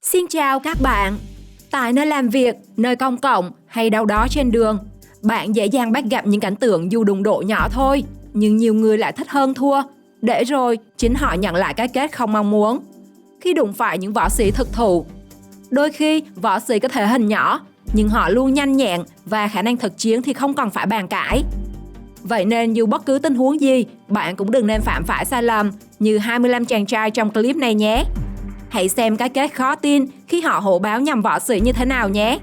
Xin chào các bạn. Tại nơi làm việc, nơi công cộng hay đâu đó trên đường, bạn dễ dàng bắt gặp những cảnh tượng dù đụng độ nhỏ thôi, nhưng nhiều người lại thích hơn thua, để rồi chính họ nhận lại cái kết không mong muốn. Khi đụng phải những võ sĩ thực thụ, đôi khi võ sĩ có thể hình nhỏ, nhưng họ luôn nhanh nhẹn và khả năng thực chiến thì không cần phải bàn cãi. Vậy nên dù bất cứ tình huống gì, bạn cũng đừng nên phạm phải sai lầm như 25 chàng trai trong clip này nhé. Hãy xem cái kết khó tin khi họ hổ báo nhằm võ sĩ như thế nào nhé.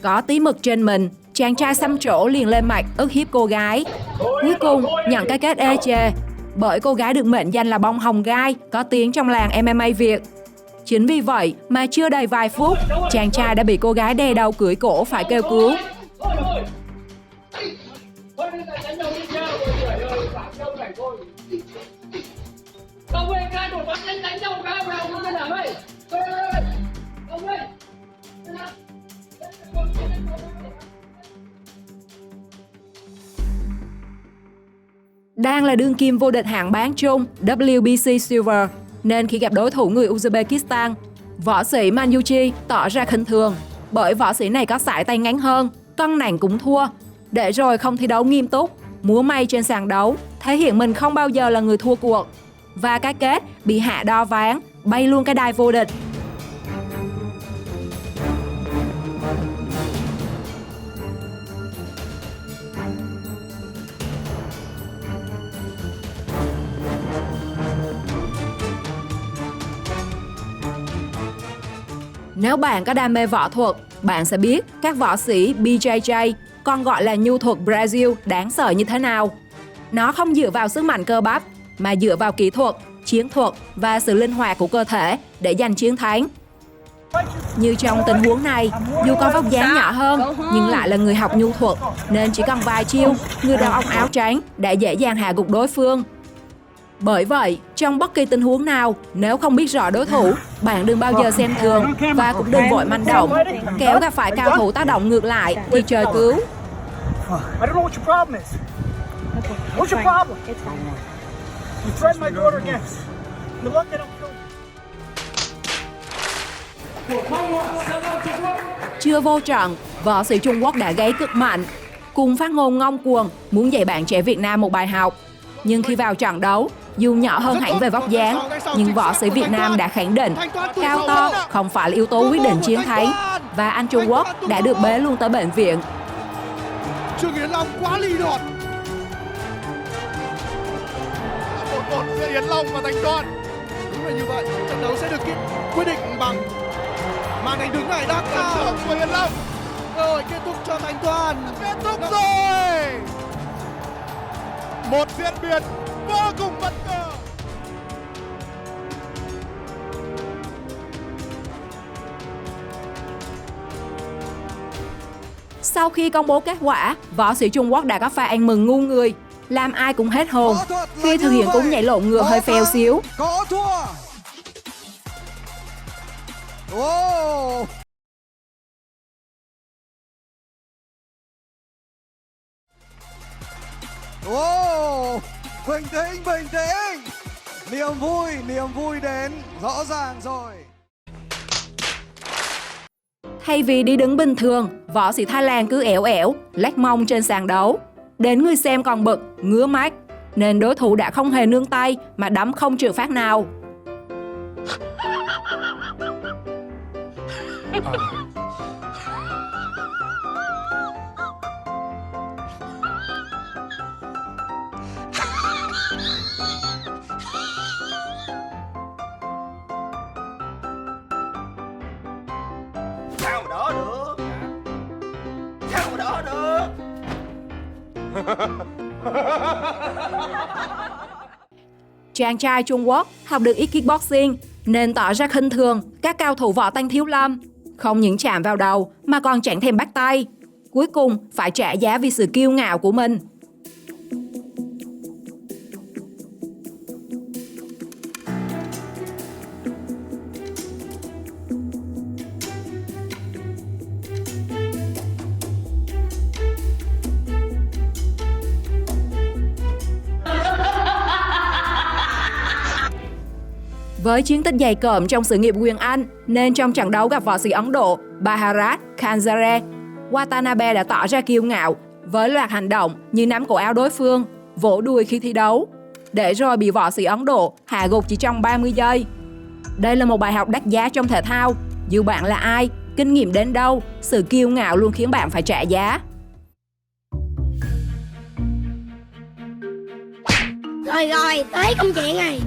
Có tí mực trên mình, chàng trai xăm trổ liền lên mặt ức hiếp cô gái. Cuối cùng nhận cái kết ê chề, bởi cô gái được mệnh danh là bông hồng gai, có tiếng trong làng MMA Việt. Chính vì vậy mà chưa đầy vài phút, chàng trai đã bị cô gái đè đầu cưỡi cổ phải kêu cứu. Đang là đương kim vô địch hạng bán chung WBC Silver, nên khi gặp đối thủ người Uzbekistan, võ sĩ Manyuchi tỏ ra khinh thường, bởi võ sĩ này có sải tay ngắn hơn, cân nặng cũng thua, để rồi không thi đấu nghiêm túc, múa may trên sàn đấu, thể hiện mình không bao giờ là người thua cuộc. Và cái kết bị hạ đo ván, bay luôn cái đai vô địch. Nếu bạn có đam mê võ thuật, bạn sẽ biết các võ sĩ BJJ, còn gọi là nhu thuật Brazil, đáng sợ như thế nào. Nó không dựa vào sức mạnh cơ bắp, mà dựa vào kỹ thuật, chiến thuật và sự linh hoạt của cơ thể để giành chiến thắng. Như trong tình huống này, dù có vóc dáng nhỏ hơn nhưng lại là người học nhu thuật, nên chỉ cần vài chiêu, người đàn ông áo trắng đã dễ dàng hạ gục đối phương. Bởi vậy, trong bất kỳ tình huống nào, nếu không biết rõ đối thủ, bạn đừng bao giờ xem thường và cũng đừng vội manh động. Kéo gặp phải cao thủ tác động ngược lại thì trời cứu. Chưa vô trận, võ sĩ Trung Quốc đã gáy cực mạnh, cùng phát ngôn ngông cuồng muốn dạy bạn trẻ Việt Nam một bài học. Nhưng khi vào trận đấu, dù nhỏ hơn hẳn về vóc dáng, nhưng võ sĩ Việt Nam đã khẳng định cao to không phải là yếu tố quyết định chiến thắng, và anh Trung Quốc đã được bế luôn tới bệnh viện. Trương Yến Long quá lì đột. 1-1 giữa Yến Long và Thành Toan. Đúng là như vậy, trận đấu sẽ được quyết định bằng màn đánh đứng này đang cao của Yến Long. Rồi kết thúc cho Thành Toan. Kết thúc rồi. Một diễn biến vô cùng bất ngờ. Sau khi công bố kết quả, võ sĩ Trung Quốc đã có pha ăn mừng ngu người, làm ai cũng hết hồn khi thực hiện cú nhảy lộn ngựa hơi phèo xíu. Có thua. Oh. Oh. Bình tĩnh, bình tĩnh. Niềm vui đến rõ ràng rồi. Thay vì đi đứng bình thường, võ sĩ Thái Lan cứ ẻo ẻo, lách mông trên sàn đấu. Đến người xem còn bực, ngứa mắt, nên đối thủ đã không hề nương tay mà đấm không trừ phát nào. Sao mà đỡ được? Sao mà đỡ được? Chàng trai Trung Quốc học được ít kickboxing nên tỏ ra khinh thường các cao thủ võ Tăng Thiếu Lâm. Không những chạm vào đầu mà còn chẳng thèm bắt tay. Cuối cùng phải trả giá vì sự kiêu ngạo của mình. Với chiến tích dày cộm trong sự nghiệp quyền Anh, nên trong trận đấu gặp võ sĩ Ấn Độ Bharat Khanzare, Watanabe đã tỏ ra kiêu ngạo với loạt hành động như nắm cổ áo đối phương, vỗ đùi khi thi đấu, để rồi bị võ sĩ Ấn Độ hạ gục chỉ trong 30 giây. Đây là một bài học đắt giá trong thể thao. Dù bạn là ai, kinh nghiệm đến đâu, sự kiêu ngạo luôn khiến bạn phải trả giá. Rồi, tới công chuyện này.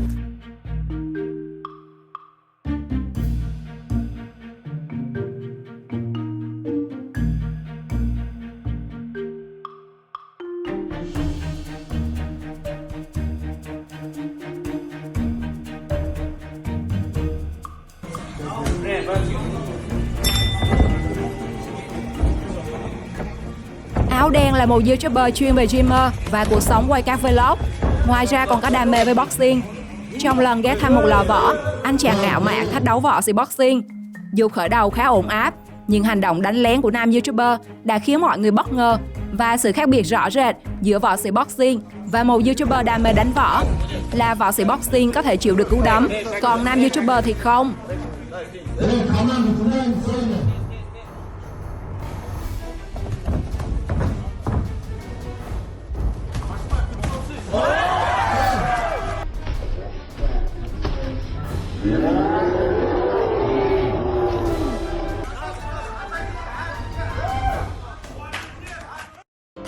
Áo đen là một YouTuber chuyên về streamer và cuộc sống quay các vlog. Ngoài ra còn có đam mê với boxing. Trong lần ghé thăm một lò võ, anh chàng ngạo mạn thách đấu võ sĩ boxing. Dù khởi đầu khá ổn áp, nhưng hành động đánh lén của nam YouTuber đã khiến mọi người bất ngờ. Và sự khác biệt rõ rệt giữa võ sĩ boxing và một YouTuber đam mê đánh võ là võ sĩ boxing có thể chịu được cú đấm, còn nam YouTuber thì không.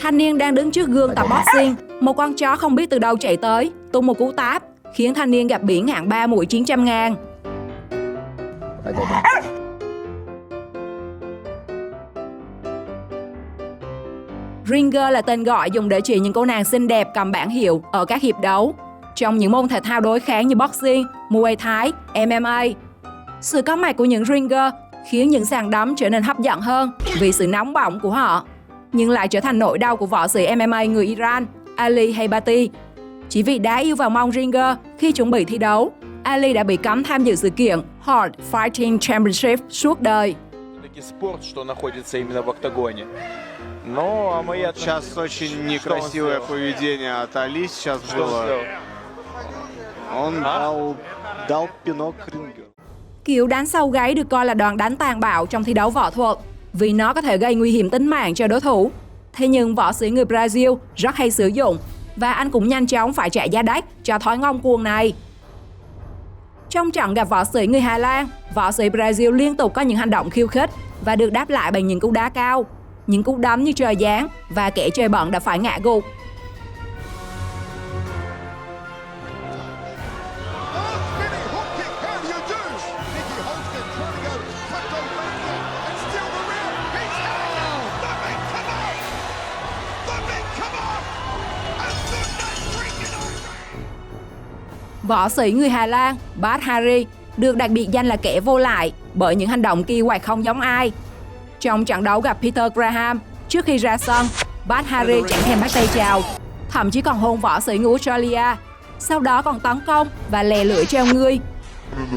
Thanh niên đang đứng trước gương tập boxing, một con chó không biết từ đâu chạy tới, tung một cú táp, khiến thanh niên gặp biển hạng 3 mũi 900.000. Ringer là tên gọi dùng để chỉ những cô nàng xinh đẹp cầm bảng hiệu ở các hiệp đấu trong những môn thể thao đối kháng như boxing, Muay Thai, MMA. Sự có mặt của những ringer khiến những sàn đấm trở nên hấp dẫn hơn vì sự nóng bỏng của họ, nhưng lại trở thành nỗi đau của võ sĩ MMA người Iran Ali Heibati. Chỉ vì đá yêu vào mông ringer khi chuẩn bị thi đấu, Ali đã bị cấm tham dự sự kiện Hard Fighting Championship suốt đời. Спорт, что находится именно в октагоне. Но моя Сейчас очень некрасивое поведение от Али сейчас было. Он дал пинок рингеру. Kiểu đánh sau gáy được coi là đòn đánh tàn bạo trong thi đấu võ thuật vì nó có thể gây nguy hiểm tính mạng cho đối thủ. Thế nhưng võ sĩ người Brazil rất hay sử dụng và anh cũng nhanh chóng phải trả giá đắt cho thói ngông cuồng này. Trong trận gặp võ sĩ người Hà Lan, võ sĩ Brazil liên tục có những hành động khiêu khích và được đáp lại bằng những cú đá cao, những cú đấm như trời giáng và kẻ chơi bẩn đã phải ngã gục. Võ sĩ người Hà Lan Bad Hari được đặc biệt danh là kẻ vô lại bởi những hành động kỳ quặc không giống ai. Trong trận đấu gặp Peter Graham, trước khi ra sân, Bad Hari chẳng thèm bắt tay chào, thậm chí còn hôn võ sĩ người Australia, sau đó còn tấn công và lè lưỡi treo ngươi.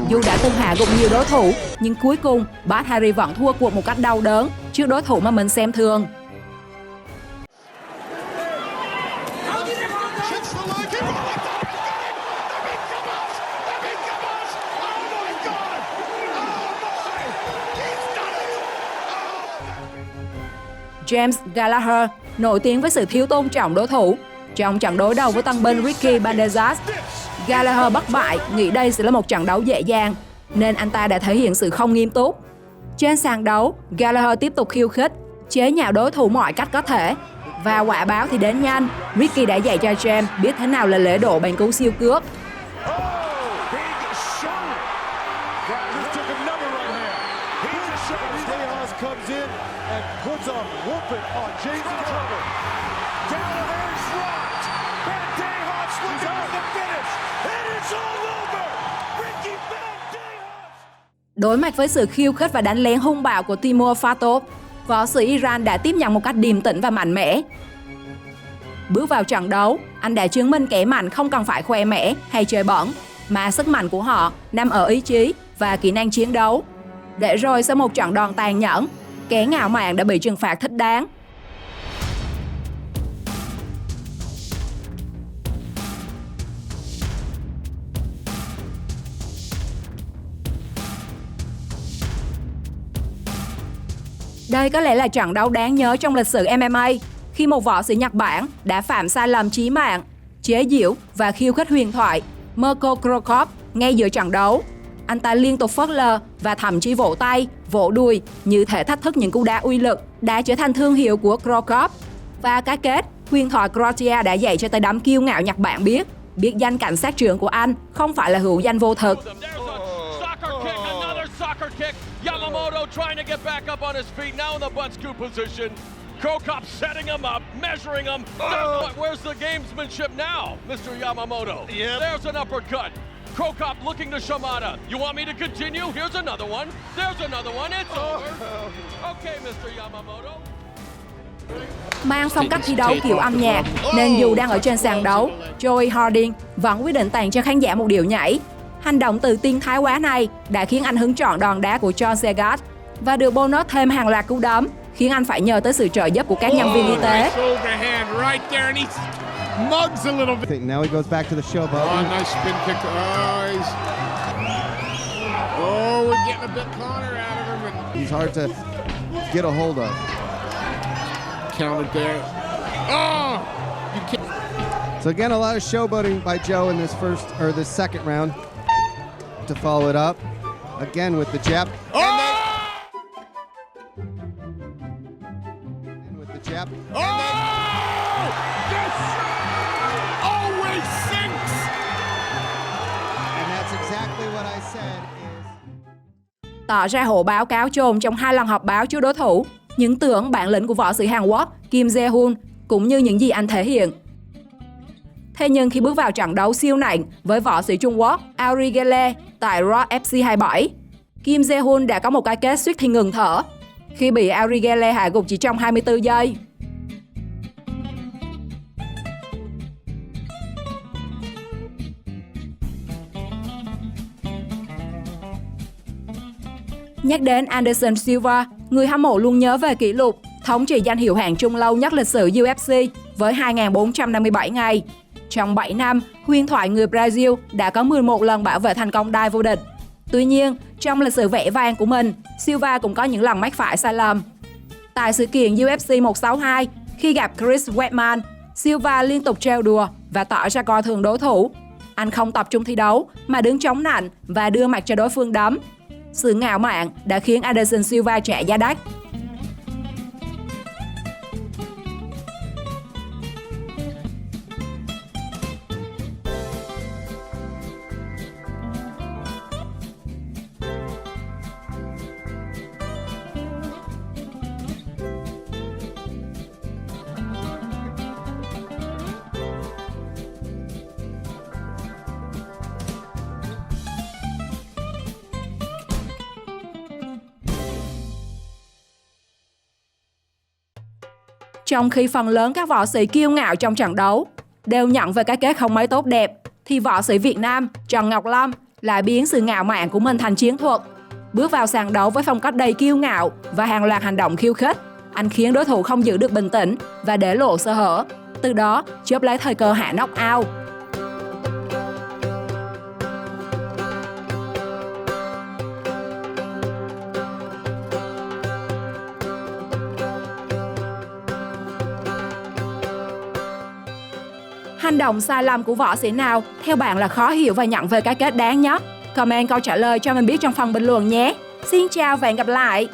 Dù đã từng hạ gục nhiều đối thủ, nhưng cuối cùng Bad Hari vẫn thua cuộc một cách đau đớn trước đối thủ mà mình xem thường. James Gallagher nổi tiếng với sự thiếu tôn trọng đối thủ. Trong trận đối đầu với tân binh Ricky Bandejas, Gallagher bất bại nghĩ đây sẽ là một trận đấu dễ dàng, nên anh ta đã thể hiện sự không nghiêm túc. Trên sàn đấu, Gallagher tiếp tục khiêu khích, chế nhạo đối thủ mọi cách có thể. Và quả báo thì đến nhanh, Ricky đã dạy cho James biết thế nào là lễ độ bằng cú siêu cướp. Đối mặt với sự khiêu khích và đánh lén hung bạo của Timur Fatov, võ sĩ Iran đã tiếp nhận một cách điềm tĩnh và mạnh mẽ. Bước vào trận đấu, anh đã chứng minh kẻ mạnh không cần phải khoe mẽ hay chơi bẩn, mà sức mạnh của họ nằm ở ý chí và kỹ năng chiến đấu. Để rồi sau một trận đòn tàn nhẫn, kẻ ngạo mạn đã bị trừng phạt thích đáng. Đây có lẽ là trận đấu đáng nhớ trong lịch sử MMA khi một võ sĩ Nhật Bản đã phạm sai lầm chí mạng, chế giễu và khiêu khích huyền thoại Mirko Cro Cop ngay giữa trận đấu. Anh ta liên tục phớt lờ và thậm chí vỗ tay, vỗ đùi như thể thách thức những cú đá uy lực đã trở thành thương hiệu của Cro Cop. Và cái kết, huyền thoại Croatia đã dạy cho tay đấm kiêu ngạo Nhật Bản biết danh cảnh sát trưởng của anh không phải là hữu danh vô thực. Yamamoto trying to get back up on his feet, now in the butt scoop position. Cro Cop setting him up, measuring him. Where's the gamesmanship now, Mr. Yamamoto? Yep. There's an uppercut. Cro Cop looking to Shimada. You want me to continue? Here's another one. There's another one. It's over. Okay, Mr. Yamamoto. Mang phong cách thi đấu kiểu âm nhạc, nên dù đang ở trên sàn đấu, Joey Harding vẫn quyết định tặng cho khán giả một điệu nhảy. Hành động tự tin thái quá này đã khiến anh hứng trọn đòn đá của John Segat và được bonus thêm hàng loạt cú đấm, khiến anh phải nhờ tới sự trợ giúp của các nhân viên y tế. Now he goes back to the showboat. Nice spin kick. We're getting a bit corner out of him. He's hard to get a hold of. Counted there. You can't. So again, a lot of showboating by Joe in this second round. To follow it up again with the jab. And with the jab. This always sinks. And that's exactly what I said is. Tỏ ra hộ báo cáo chồn trong 2 lần họp báo trước đối thủ, những tưởng bản lĩnh của võ sĩ Hàn Quốc Kim Jae-hoon cũng như những gì anh thể hiện. Thế nhưng khi bước vào trận đấu siêu nặng với võ sĩ Trung Quốc Aurigele tại Raw FC 27, Kim Jae-hoon đã có một cái kết suýt thì ngừng thở khi bị Aurigele hạ gục chỉ trong 24 giây. Nhắc đến Anderson Silva, người hâm mộ luôn nhớ về kỷ lục thống trị danh hiệu hạng trung lâu nhất lịch sử UFC với 2.457 ngày. Trong 7 năm, huyền thoại người Brazil đã có 11 lần bảo vệ thành công đai vô địch. Tuy nhiên, trong lịch sử vẻ vang của mình, Silva cũng có những lần mắc phải sai lầm. Tại sự kiện UFC 162, khi gặp Chris Weidman, Silva liên tục trêu đùa và tỏ ra coi thường đối thủ. Anh không tập trung thi đấu mà đứng chống nạnh và đưa mặt cho đối phương đấm. Sự ngạo mạn đã khiến Anderson Silva trả giá đắt. Trong khi phần lớn các võ sĩ kiêu ngạo trong trận đấu đều nhận về cái kết không mấy tốt đẹp, thì võ sĩ Việt Nam Trần Ngọc Lâm lại biến sự ngạo mạn của mình thành chiến thuật. Bước vào sàn đấu với phong cách đầy kiêu ngạo và hàng loạt hành động khiêu khích, anh khiến đối thủ không giữ được bình tĩnh và để lộ sơ hở, từ đó chớp lấy thời cơ hạ knock-out. Hành động sai lầm của võ sĩ nào theo bạn là khó hiểu và nhận về cái kết đáng nhất? Comment câu trả lời cho mình biết trong phần bình luận nhé. Xin chào và hẹn gặp lại!